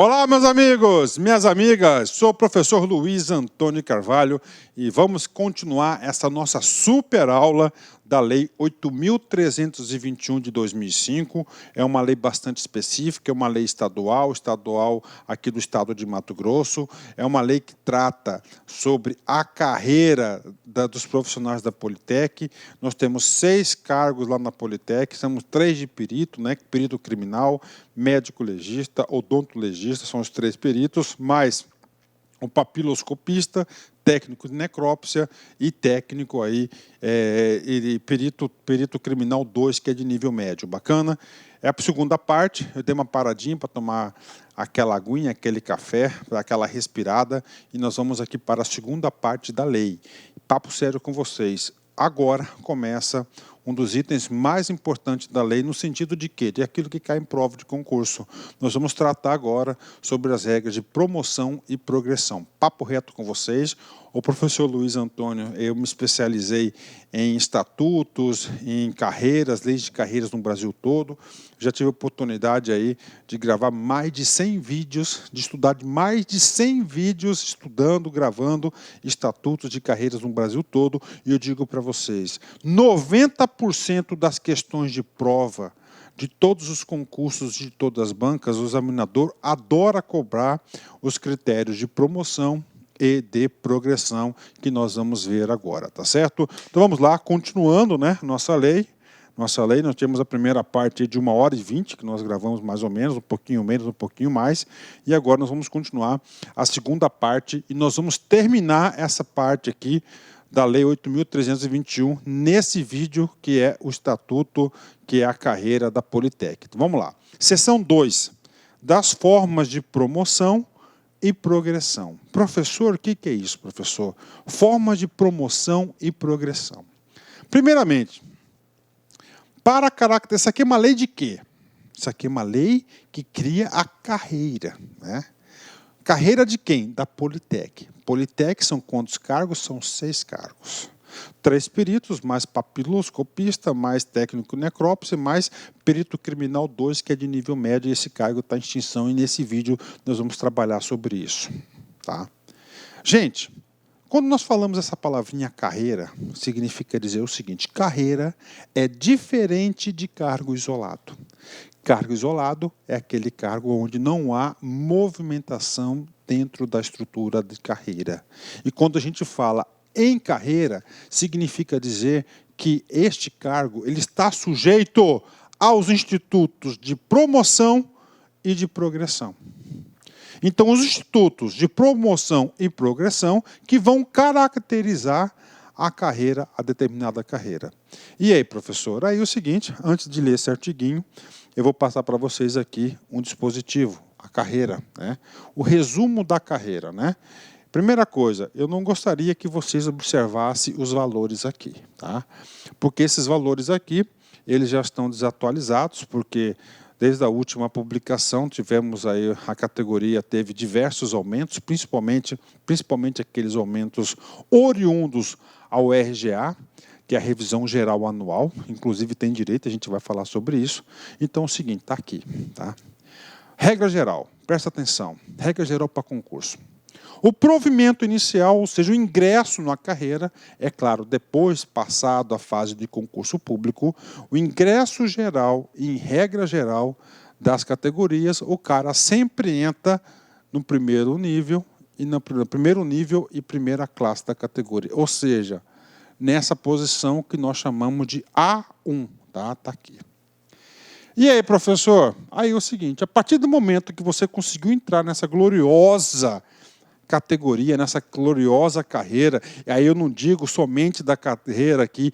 Olá, meus amigos, minhas amigas, sou o professor Luiz Antônio Carvalho e vamos continuar essa nossa super aula da Lei 8.321 de 2005. É uma lei bastante específica, é uma lei estadual aqui do estado de Mato Grosso. É uma lei que trata sobre a carreira dos profissionais da Politec. Nós temos 6 cargos lá na Politec, temos 3 de perito, né? Perito criminal, médico legista, odontolegista, são os 3 peritos, mais o papiloscopista, técnico de necrópsia e técnico aí, perito criminal 2, que é de nível médio. Bacana? É a segunda parte, eu dei uma paradinha para tomar aquela aguinha, aquele café, aquela respirada, e nós vamos aqui para a segunda parte da lei. Papo sério com vocês. Agora começa um dos itens mais importantes da lei, no sentido de quê? De aquilo que cai em prova de concurso. Nós vamos tratar agora sobre as regras de promoção e progressão. Papo reto com vocês. O professor Luiz Antônio, eu me especializei em estatutos, em carreiras, leis de carreiras no Brasil todo. Já tive a oportunidade aí de gravar mais de 100 vídeos, de estudar mais de 100 vídeos, estudando, gravando estatutos de carreiras no Brasil todo. E eu digo para vocês, 90% das questões de prova de todos os concursos, de todas as bancas, o examinador adora cobrar os critérios de promoção e de progressão que nós vamos ver agora, tá certo? Então vamos lá, continuando, né, nossa lei, nós temos a primeira parte de 1h20, que nós gravamos mais ou menos, um pouquinho menos, um pouquinho mais, e agora nós vamos continuar a segunda parte, e nós vamos terminar essa parte aqui da Lei 8.321, nesse vídeo que é o Estatuto, que é a carreira da Politec. Então, vamos lá. Seção 2, das formas de promoção e progressão. Professor, o que é isso, professor? Formas de promoção e progressão. Primeiramente, para caracterizar, isso aqui é uma lei de quê? Isso aqui é uma lei que cria a carreira, né? Carreira de quem? Da Politec. Politec são quantos cargos? São 6 cargos. 3 peritos, mais papiloscopista, mais técnico necrópsia, mais perito criminal 2, que é de nível médio, e esse cargo está em extinção, e nesse vídeo nós vamos trabalhar sobre isso. Tá? Gente, quando nós falamos essa palavrinha carreira, significa dizer o seguinte: carreira é diferente de cargo isolado. Cargo isolado é aquele cargo onde não há movimentação dentro da estrutura de carreira. E quando a gente fala em carreira, significa dizer que este cargo ele está sujeito aos institutos de promoção e de progressão. Então, os institutos de promoção e progressão que vão caracterizar a carreira, a determinada carreira. E aí, professor? Aí é o seguinte, antes de ler esse artiguinho, eu vou passar para vocês aqui um dispositivo, a carreira, né? O resumo da carreira, né? Primeira coisa, eu não gostaria que vocês observassem os valores aqui, tá? Porque esses valores aqui, eles já estão desatualizados, porque desde a última publicação tivemos aí, a categoria teve diversos aumentos, principalmente aqueles aumentos oriundos ao RGA, que é a revisão geral anual, inclusive tem direito, a gente vai falar sobre isso. Então é o seguinte, está aqui, tá? Regra geral, presta atenção, regra geral para concurso. O provimento inicial, ou seja, o ingresso na carreira, é claro, depois passado a fase de concurso público, o ingresso geral, em regra geral, das categorias, o cara sempre entra no primeiro nível e primeira classe da categoria. Ou seja, nessa posição que nós chamamos de A1, tá? Tá aqui. E aí, professor? Aí é o seguinte, a partir do momento que você conseguiu entrar nessa gloriosa categoria, nessa gloriosa carreira, e aí eu não digo somente da carreira aqui,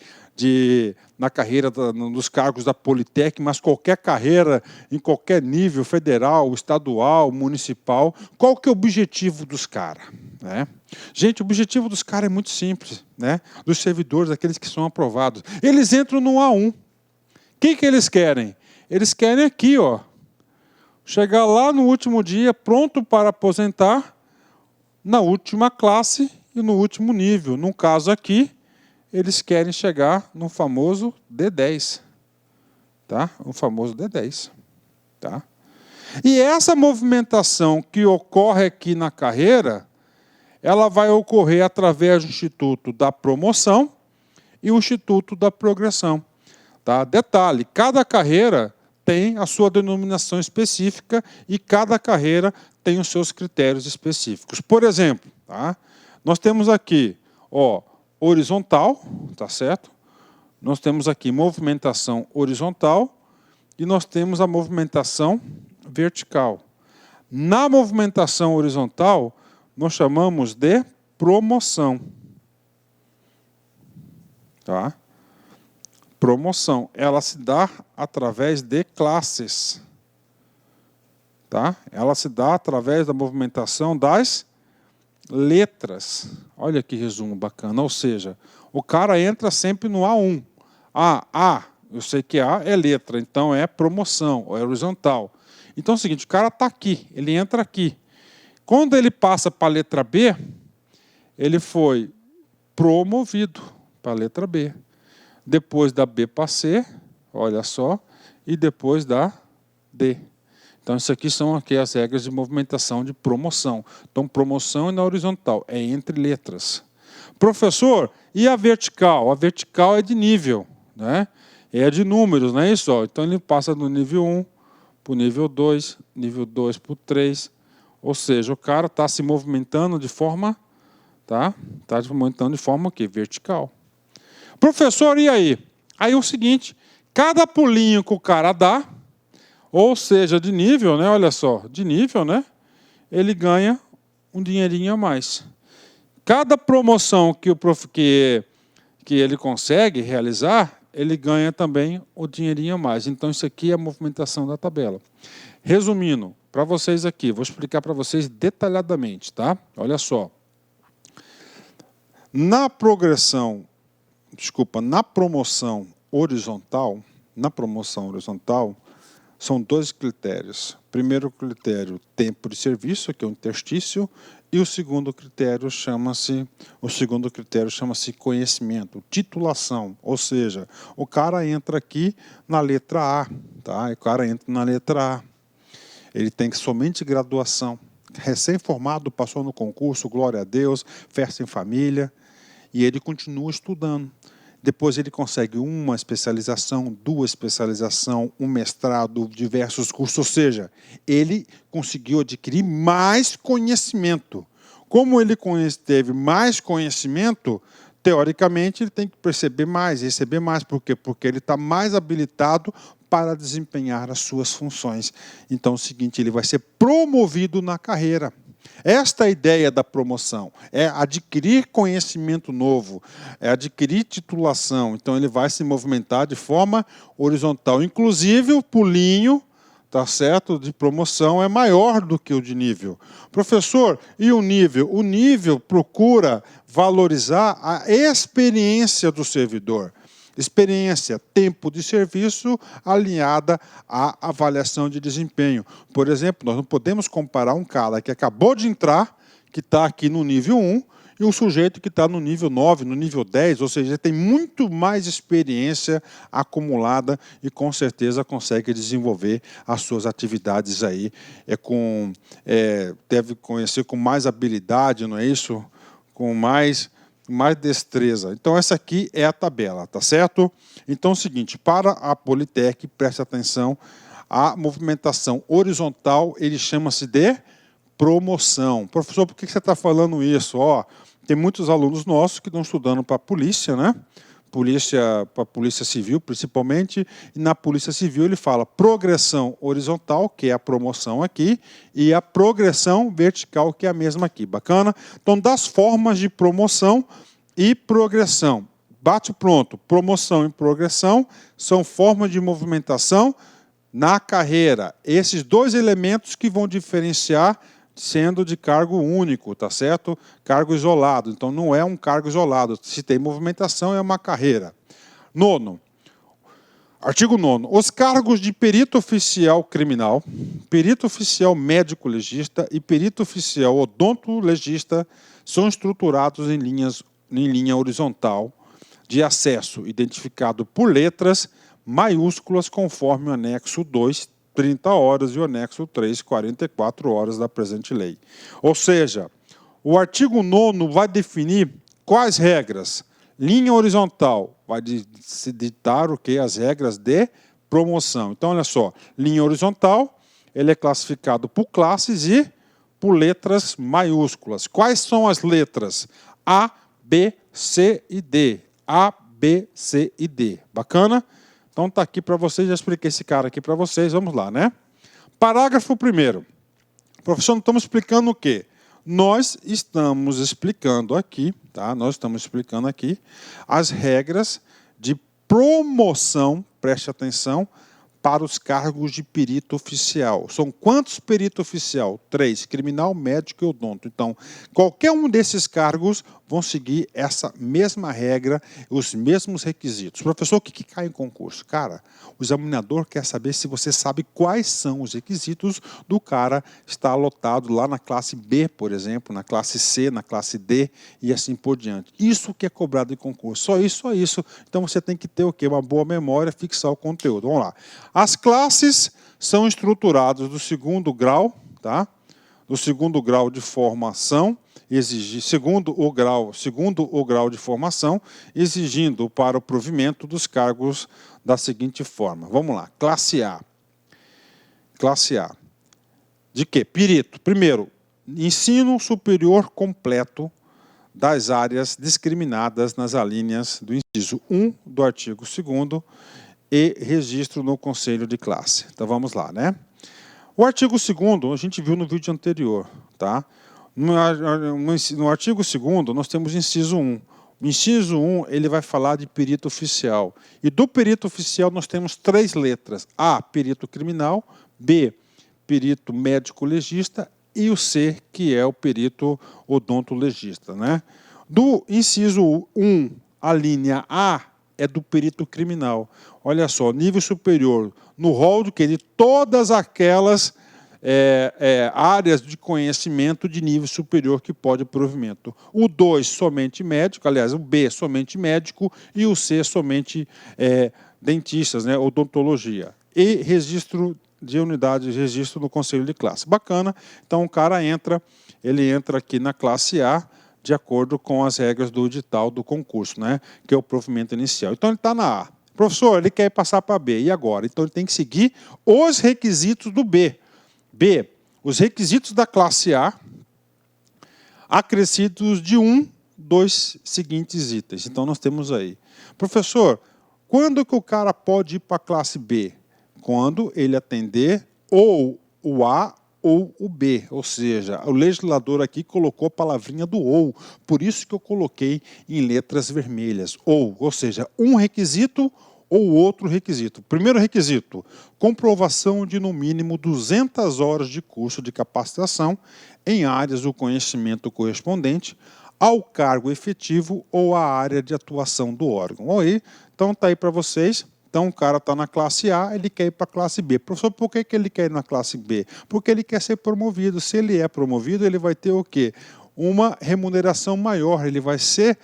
na carreira nos cargos da Politec, mas qualquer carreira, em qualquer nível, federal, estadual, municipal, qual que é o objetivo dos caras? Né? Gente, o objetivo dos caras é muito simples, né? Dos servidores, aqueles que são aprovados. Eles entram no A1. O que eles querem? Eles querem aqui, ó, chegar lá no último dia, pronto para aposentar, na última classe e no último nível. No caso aqui, eles querem chegar no famoso D10. Tá? O famoso D10. Tá? E essa movimentação que ocorre aqui na carreira, ela vai ocorrer através do Instituto da Promoção e o Instituto da Progressão. Tá? Detalhe, cada carreira tem a sua denominação específica e cada carreira tem os seus critérios específicos. Por exemplo, tá? Nós temos aqui, ó, horizontal, tá certo? Nós temos aqui movimentação horizontal e nós temos a movimentação vertical. Na movimentação horizontal, nós chamamos de promoção. Tá? Promoção, ela se dá através de classes. Tá? Ela se dá através da movimentação das letras. Olha que resumo bacana. Ou seja, o cara entra sempre no A1. Eu sei que A é letra, então é promoção, é horizontal. Então é o seguinte, o cara está aqui, ele entra aqui. Quando ele passa para a letra B, ele foi promovido para a letra B. Depois da B para C, olha só, e depois da D. Então, isso aqui são aqui as regras de movimentação de promoção. Então, promoção é na horizontal, é entre letras. Professor, e a vertical? A vertical é de nível, né? É de números, não é isso? Então, ele passa do nível 1 para o nível 2, nível 2 para o 3. Ou seja, o cara está se movimentando de forma, tá? Está se movimentando de forma o quê? Vertical. Professor, e aí? Aí é o seguinte, cada pulinho que o cara dá, ou seja, de nível, né? Olha só, de nível, né? Ele ganha um dinheirinho a mais. Cada promoção que ele consegue realizar, ele ganha também o dinheirinho a mais. Então, isso aqui é a movimentação da tabela. Resumindo, para vocês aqui, vou explicar para vocês detalhadamente, tá? Olha só. Na promoção horizontal, são dois critérios. Primeiro critério, tempo de serviço, que é o interstício, e o segundo critério chama-se conhecimento, titulação, ou seja, o cara entra aqui na letra A, tá? O cara entra na letra A. Ele tem somente graduação, recém-formado, passou no concurso, glória a Deus, festa em família, e ele continua estudando. Depois ele consegue uma especialização, duas especializações, um mestrado, diversos cursos, ou seja, ele conseguiu adquirir mais conhecimento. Como ele teve mais conhecimento, teoricamente ele tem que perceber mais, receber mais. Por quê? Porque ele está mais habilitado para desempenhar as suas funções. Então é o seguinte, ele vai ser promovido na carreira. Esta é a ideia da promoção, é adquirir conhecimento novo, é adquirir titulação. Então, ele vai se movimentar de forma horizontal. Inclusive, o pulinho, tá certo, de promoção é maior do que o de nível. Professor, e o nível? O nível procura valorizar a experiência do servidor. Experiência, tempo de serviço alinhada à avaliação de desempenho. Por exemplo, nós não podemos comparar um cara que acabou de entrar, que está aqui no nível 1, e um sujeito que está no nível 9, no nível 10, ou seja, tem muito mais experiência acumulada e com certeza consegue desenvolver as suas atividades aí, deve conhecer com mais habilidade, não é isso? Com mais destreza. Então, essa aqui é a tabela, tá certo? Então, é o seguinte, para a Politec, preste atenção, a movimentação horizontal, ele chama-se de promoção. Professor, por que você está falando isso? Tem muitos alunos nossos que estão estudando para a polícia, né? Para a Polícia Civil, principalmente, e na Polícia Civil ele fala progressão horizontal, que é a promoção aqui, e a progressão vertical, que é a mesma aqui. Bacana? Então, das formas de promoção e progressão. Bate pronto. Promoção e progressão são formas de movimentação na carreira. Esses dois elementos que vão diferenciar sendo de cargo único, tá certo? Cargo isolado. Então, não é um cargo isolado. Se tem movimentação, é uma carreira. Artigo 9º. Os cargos de perito oficial criminal, perito oficial médico-legista e perito oficial odonto-legista são estruturados em linha horizontal de acesso, identificado por letras maiúsculas, conforme o anexo 2, 30 horas e o anexo 3, 44 horas da presente lei. Ou seja, o artigo 9º vai definir quais regras. Linha horizontal vai se ditar o que? As regras de promoção. Então, olha só, linha horizontal, ele é classificado por classes e por letras maiúsculas. Quais são as letras? A, B, C e D. A, B, C e D. Bacana? Então está aqui para vocês, já expliquei esse cara aqui para vocês, vamos lá, né? Parágrafo 1º. Professor, nós estamos explicando o quê? Nós estamos explicando aqui, tá? Nós estamos explicando aqui as regras de promoção, preste atenção, para os cargos de perito oficial. São quantos perito oficial? 3, criminal, médico e odonto. Então, qualquer um desses cargos vão seguir essa mesma regra, os mesmos requisitos. Professor, o que cai em concurso? Cara, o examinador quer saber se você sabe quais são os requisitos do cara estar lotado lá na classe B, por exemplo, na classe C, na classe D e assim por diante. Isso que é cobrado em concurso. Só isso, só isso. Então você tem que ter o quê? Uma boa memória, fixar o conteúdo. Vamos lá. As classes são estruturadas do 2º grau, tá? Do 2º grau de formação, segundo o grau de formação, exigindo para o provimento dos cargos da seguinte forma. Vamos lá, classe A. Classe A. De quê? Perito. Primeiro, ensino superior completo das áreas discriminadas nas alíneas do inciso 1 do artigo 2º e registro no conselho de classe. Então vamos lá, né? O artigo 2º, a gente viu no vídeo anterior, tá? No artigo 2º, nós temos inciso 1. O inciso 1, ele vai falar de perito oficial. E do perito oficial nós temos 3 letras. A, perito criminal, B, perito médico-legista e o C, que é o perito odontolegista, né? Do inciso 1, a linha A é do perito criminal. Olha só, nível superior, no rol de todas aquelas áreas de conhecimento de nível superior que pode provimento. O 2, somente médico, aliás, o B, somente médico, e o C, somente dentistas, né, odontologia. E registro de unidade de registro no conselho de classe. Bacana, então o cara ele entra aqui na classe A, de acordo com as regras do edital do concurso, né, que é o provimento inicial. Então ele está na A. Professor, ele quer passar para B, e agora? Então ele tem que seguir os requisitos do B. B, os requisitos da classe A, acrescidos de dos seguintes itens. Então nós temos aí. Professor, quando que o cara pode ir para a classe B? Quando ele atender ou o A ou o B, ou seja, o legislador aqui colocou a palavrinha do ou, por isso que eu coloquei em letras vermelhas, ou seja, um requisito ou outro requisito. Primeiro requisito, comprovação de no mínimo 200 horas de curso de capacitação em áreas do conhecimento correspondente ao cargo efetivo ou à área de atuação do órgão. Aí, então está aí para vocês. Então o cara está na classe A, ele quer ir para a classe B. Professor, por que ele quer ir na classe B? Porque ele quer ser promovido. Se ele é promovido, ele vai ter o quê? Uma remuneração maior, ele vai ser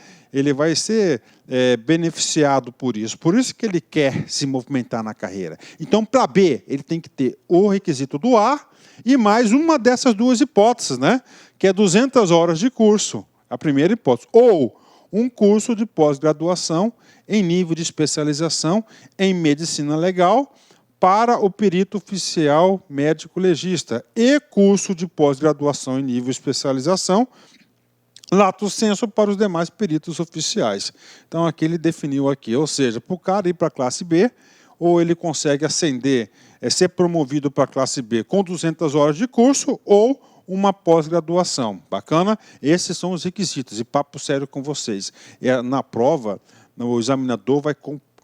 beneficiado por isso. Por isso que ele quer se movimentar na carreira. Então, para B, ele tem que ter o requisito do A e mais uma dessas duas hipóteses, né? Que é 200 horas de curso, a primeira hipótese. Ou um curso de pós-graduação em nível de especialização em medicina legal para o perito oficial médico-legista e curso de pós-graduação em nível de especialização lato sensu para os demais peritos oficiais. Então aqui ele definiu aqui, ou seja, para o cara ir para a classe B, ou ele consegue ascender, ser promovido para a classe B com 200 horas de curso, ou uma pós-graduação. Bacana? Esses são os requisitos. E papo sério com vocês. Na prova, o examinador vai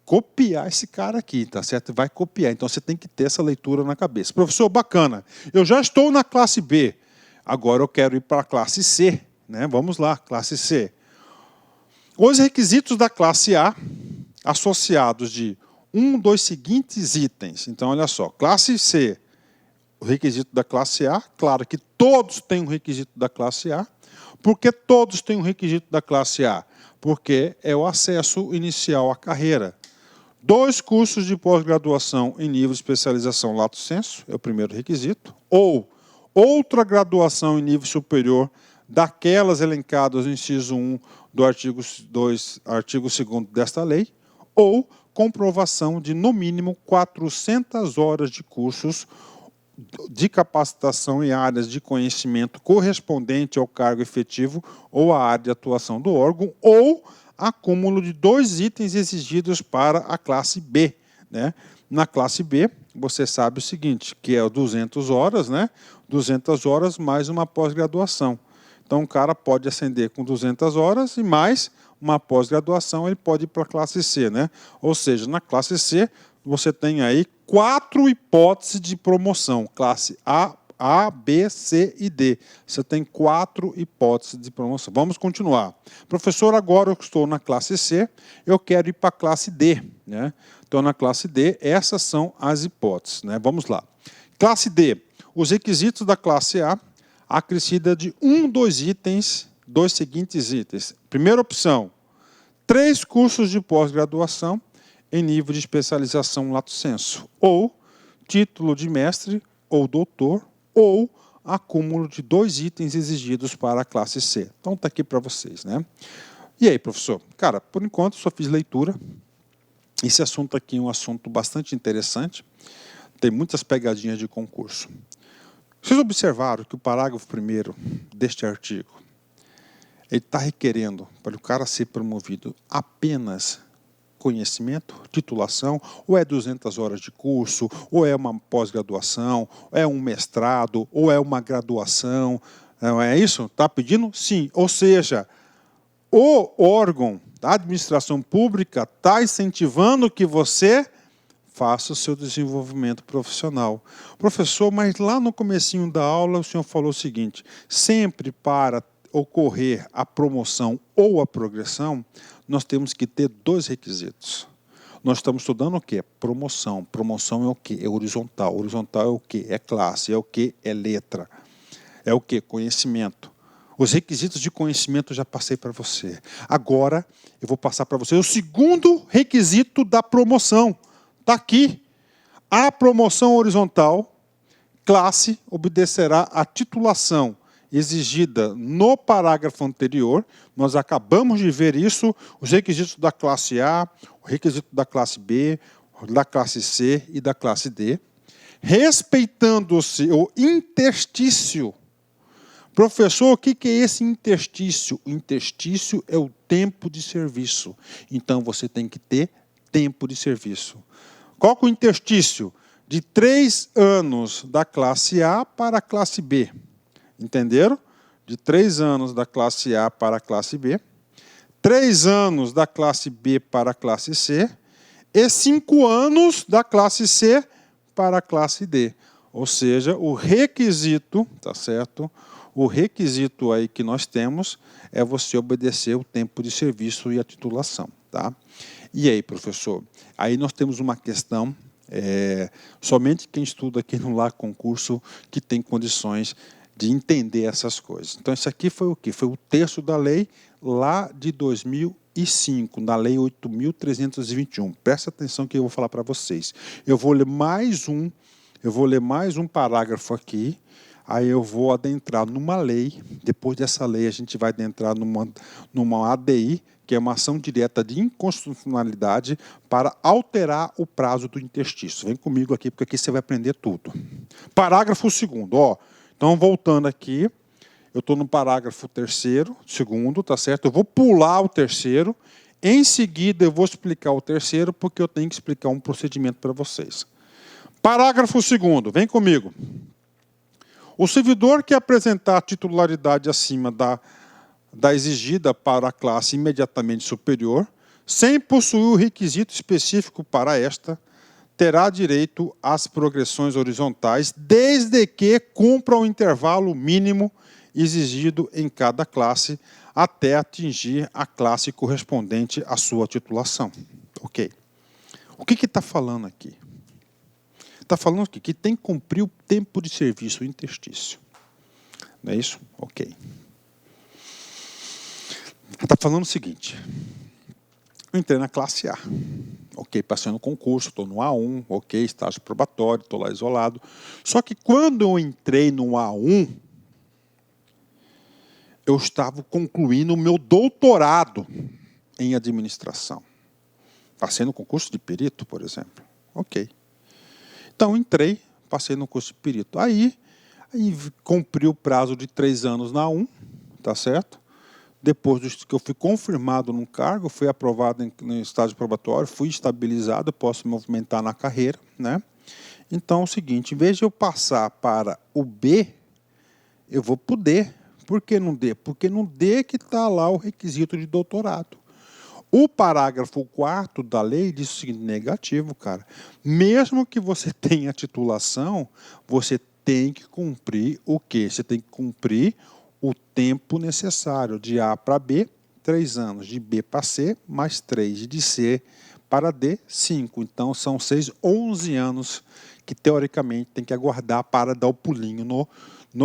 copiar esse cara aqui, tá certo? Vai copiar. Então você tem que ter essa leitura na cabeça. Professor, bacana. Eu já estou na classe B. Agora eu quero ir para a classe C. Né? Vamos lá, classe C. Os requisitos da classe A, associados de dos seguintes itens. Então, olha só, classe C, o requisito da classe A, claro que todos têm um requisito da classe A. Por que todos têm um requisito da classe A? Porque é o acesso inicial à carreira. 2 cursos de pós-graduação em nível de especialização lato sensu, é o primeiro requisito, ou outra graduação em nível superior daquelas elencadas no inciso 1 do artigo 2, artigo 2º desta lei, ou comprovação de, no mínimo, 400 horas de cursos de capacitação em áreas de conhecimento correspondente ao cargo efetivo ou à área de atuação do órgão, ou acúmulo de 2 itens exigidos para a classe B, né? Na classe B, você sabe o seguinte, que é 200 horas, né? 200 horas mais uma pós-graduação. Então, o cara pode ascender com 200 horas e mais uma pós-graduação, ele pode ir para a classe C, né? Ou seja, na classe C, você tem aí 4 hipóteses de promoção, classe A, B, C e D. Você tem 4 hipóteses de promoção. Vamos continuar. Professor, agora eu estou na classe C, eu quero ir para a classe D, né? Então, na classe D, essas são as hipóteses, né? Vamos lá. Classe D, os requisitos da classe A, acrescida de dos itens, 2 seguintes itens. Primeira opção, 3 cursos de pós-graduação em nível de especialização lato sensu, ou título de mestre ou doutor, ou acúmulo de 2 itens exigidos para a classe C. Então, está aqui para vocês, né? E aí, professor? Cara, por enquanto, só fiz leitura. Esse assunto aqui é um assunto bastante interessante. Tem muitas pegadinhas de concurso. Vocês observaram que o parágrafo 1º deste artigo, ele está requerendo, para o cara ser promovido, apenas conhecimento, titulação, ou é 200 horas de curso, ou é uma pós-graduação, ou é um mestrado, ou é uma graduação, não é isso? Está pedindo? Sim. Ou seja, o órgão da administração pública está incentivando que você faça o seu desenvolvimento profissional. Professor, mas lá no comecinho da aula o senhor falou o seguinte, sempre para ocorrer a promoção ou a progressão, nós temos que ter 2 requisitos. Nós estamos estudando o quê? Promoção. Promoção é o quê? É horizontal. Horizontal é o quê? É classe. É o quê? É letra. É o quê? Conhecimento. Os requisitos de conhecimento eu já passei para você. Agora eu vou passar para você o segundo requisito da promoção. Está aqui. A promoção horizontal, classe, obedecerá à titulação exigida no parágrafo anterior. Nós acabamos de ver isso, os requisitos da classe A, o requisito da classe B, da classe C e da classe D, respeitando-se o interstício. Professor, o que é esse interstício? O interstício é o tempo de serviço. Então, você tem que ter tempo de serviço. Qual que é o interstício? De 3 anos da classe A para a classe B. Entenderam? De 3 anos da classe A para a classe B, 3 anos da classe B para a classe C e 5 anos da classe C para a classe D. Ou seja, o requisito, tá certo? O requisito aí que nós temos é você obedecer o tempo de serviço e a titulação, tá? E aí, professor? Aí nós temos uma questão, somente quem estuda aqui no LAC Concurso que tem condições de entender essas coisas. Então, isso aqui foi o quê? Foi o texto da lei lá de 2005, na lei 8.321. Presta atenção que eu vou falar para vocês. Eu vou ler mais um parágrafo aqui, aí eu vou adentrar numa lei, depois dessa lei a gente vai adentrar numa ADI, que é uma ação direta de inconstitucionalidade para alterar o prazo do interstício. Vem comigo aqui, porque aqui você vai aprender tudo. Parágrafo 2º, ó. Então, voltando aqui, eu estou no parágrafo 3º, 2º, tá certo? Eu vou pular o 3º, em seguida eu vou explicar o 3º, porque eu tenho que explicar um procedimento para vocês. Parágrafo 2º, vem comigo. O servidor que apresentar titularidade acima da exigida para a classe imediatamente superior, sem possuir o requisito específico para esta, terá direito às progressões horizontais, desde que cumpra o intervalo mínimo exigido em cada classe, até atingir a classe correspondente à sua titulação. Ok. O que está falando aqui? Está falando aqui que tem que cumprir o tempo de serviço, o interstício. Não é isso? Ok. Está falando o seguinte. Eu entrei na classe A. Ok, passei no concurso, estou no A1, ok, estágio probatório, estou lá isolado. Só que quando eu entrei no A1, eu estava concluindo o meu doutorado em administração. Passei no concurso de perito, por exemplo. Ok. Então, entrei, passei no curso de perito. Aí cumpri o prazo de 3 anos na A1, tá certo? Depois que eu fui confirmado num cargo, fui aprovado no estágio probatório, fui estabilizado, posso me movimentar na carreira, né? Então, é o seguinte, em vez de eu passar para o B, eu vou para o D. Por que no D? Porque no D que está lá o requisito de doutorado. O parágrafo 4º da lei diz o seguinte, negativo, cara. Mesmo que você tenha titulação, você tem que cumprir o quê? Você tem que cumprir o tempo necessário de A para B, 3 anos, de B para C, mais 3, de C para D, 5. Então, são 6, 11 anos que, teoricamente, tem que aguardar para dar o pulinho no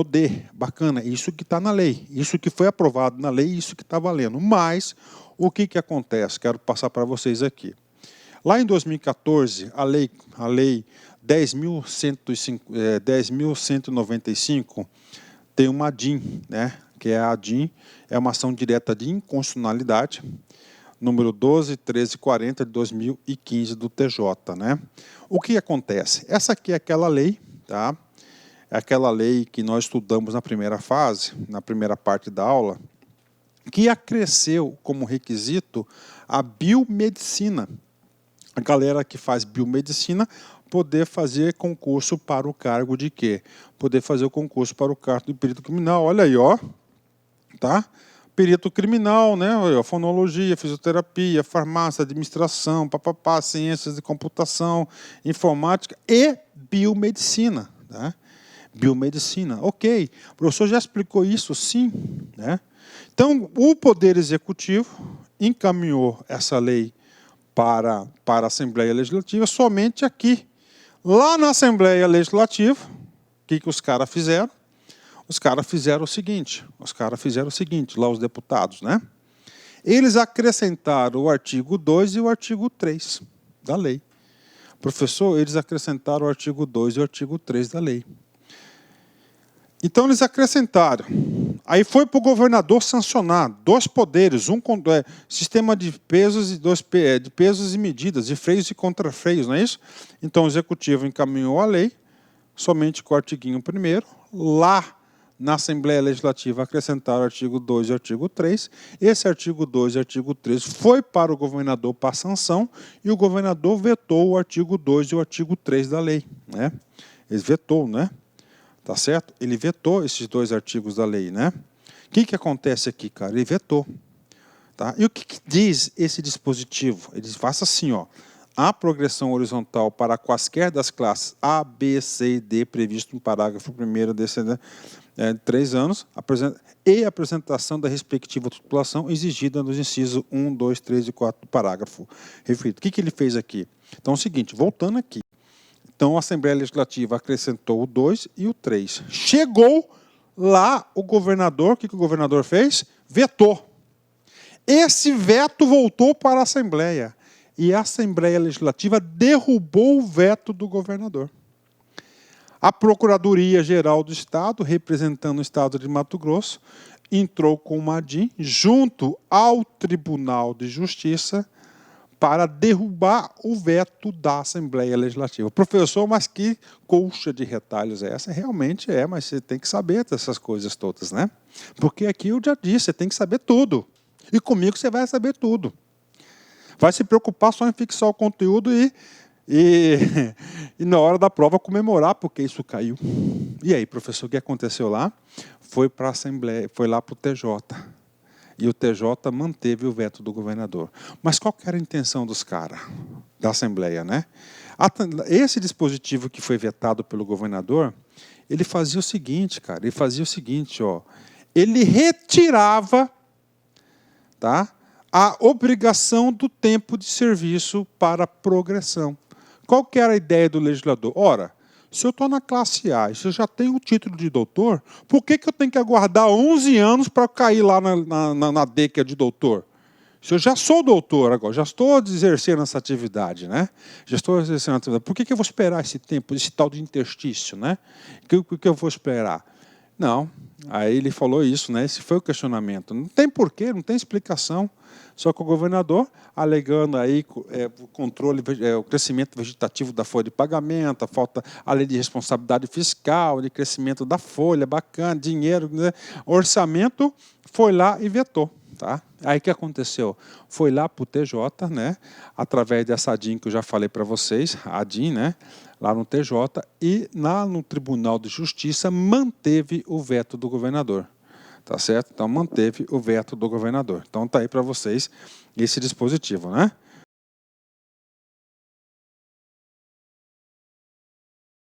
D. Bacana, isso que está na lei, isso que foi aprovado na lei, isso que está valendo. Mas, o que acontece? Quero passar para vocês aqui. Lá em 2014, a lei 10.195 tem uma ADIM, né? Que é a ADIM, é uma ação direta de inconstitucionalidade, número 12.1340 de 2015 do TJ, né? O que acontece? Essa aqui é aquela lei, tá? É aquela lei que nós estudamos na primeira fase, na primeira parte da aula, que acresceu como requisito a biomedicina. A galera que faz biomedicina poder fazer concurso para o cargo de quê? Poder fazer o concurso para o cargo de perito criminal. Olha aí, ó, tá? Perito criminal, né? Fonologia, fisioterapia, farmácia, administração, papapá, ciências de computação, informática e biomedicina, tá? Biomedicina, ok. O professor já explicou isso, sim, né? Então, o Poder Executivo encaminhou essa lei para a Assembleia Legislativa somente aqui. Lá na Assembleia Legislativa, o que os caras fizeram? Os caras fizeram o seguinte, lá os deputados, né? Eles acrescentaram o artigo 2 e o artigo 3 da lei. Professor, eles acrescentaram o artigo 2 e o artigo 3 da lei. Então, eles acrescentaram. Aí foi para o governador sancionar 2 poderes, sistema de pesos de pesos e medidas, de freios e contrafreios, não é isso? Então, o Executivo encaminhou a lei, somente com o artiguinho 1º, lá na Assembleia Legislativa acrescentaram o artigo 2 e o artigo 3. Esse artigo 2 e o artigo 3 foi para o governador para sanção, e o governador vetou o artigo 2 e o artigo 3 da lei, né? Ele vetou, né? Tá certo? Ele vetou esses 2 artigos da lei, né? O que acontece aqui, cara? Ele vetou. Tá? E o que diz esse dispositivo? Ele faz assim, ó. A progressão horizontal para quaisquer das classes A, B, C e D, previsto no parágrafo 1º desse 3 anos, e a apresentação da respectiva titulação exigida nos incisos 1, 2, 3 e 4 do parágrafo referido. O que ele fez aqui? Então é o seguinte, voltando aqui. Então, a Assembleia Legislativa acrescentou o 2 e o 3. Chegou lá o governador, o que o governador fez? Vetou. Esse veto voltou para a Assembleia. E a Assembleia Legislativa derrubou o veto do governador. A Procuradoria-Geral do Estado, representando o Estado de Mato Grosso, entrou com uma ADIM junto ao Tribunal de Justiça para derrubar o veto da Assembleia Legislativa. Professor, mas que colcha de retalhos é essa? Realmente é, mas você tem que saber dessas coisas todas, né? Porque aqui eu já disse, você tem que saber tudo. E comigo você vai saber tudo. Vai se preocupar só em fixar o conteúdo e na hora da prova comemorar porque isso caiu. E aí, professor, o que aconteceu lá? Foi para a Assembleia, foi lá para o TJ. E o TJ manteve o veto do governador. Mas qual que era a intenção dos caras, da Assembleia, né? Esse dispositivo que foi vetado pelo governador, ele fazia o seguinte, cara, ó, ele retirava, tá, a obrigação do tempo de serviço para progressão. Qual que era a ideia do legislador? Ora, se eu estou na classe A e se eu já tenho o título de doutor, por que eu tenho que aguardar 11 anos para cair lá na D, que é de doutor? Se eu já sou doutor agora, já estou exercendo essa atividade, né? Já estou exercendo a atividade. Por que eu vou esperar esse tempo, esse tal de interstício, né? O que eu vou esperar? Não. Aí ele falou isso, né? Esse foi o questionamento. Não tem porquê, não tem explicação. Só que o governador, alegando aí o controle, o crescimento vegetativo da folha de pagamento, a lei de responsabilidade fiscal, de crescimento da folha, bacana, dinheiro, né? Orçamento, foi lá e vetou. Tá? Aí o que aconteceu? Foi lá para o TJ, né, através dessa ADIM que eu já falei para vocês, a ADIM, né, lá no TJ, e lá no Tribunal de Justiça manteve o veto do governador. Tá certo? Então manteve o veto do governador. Então está aí para vocês esse dispositivo, né?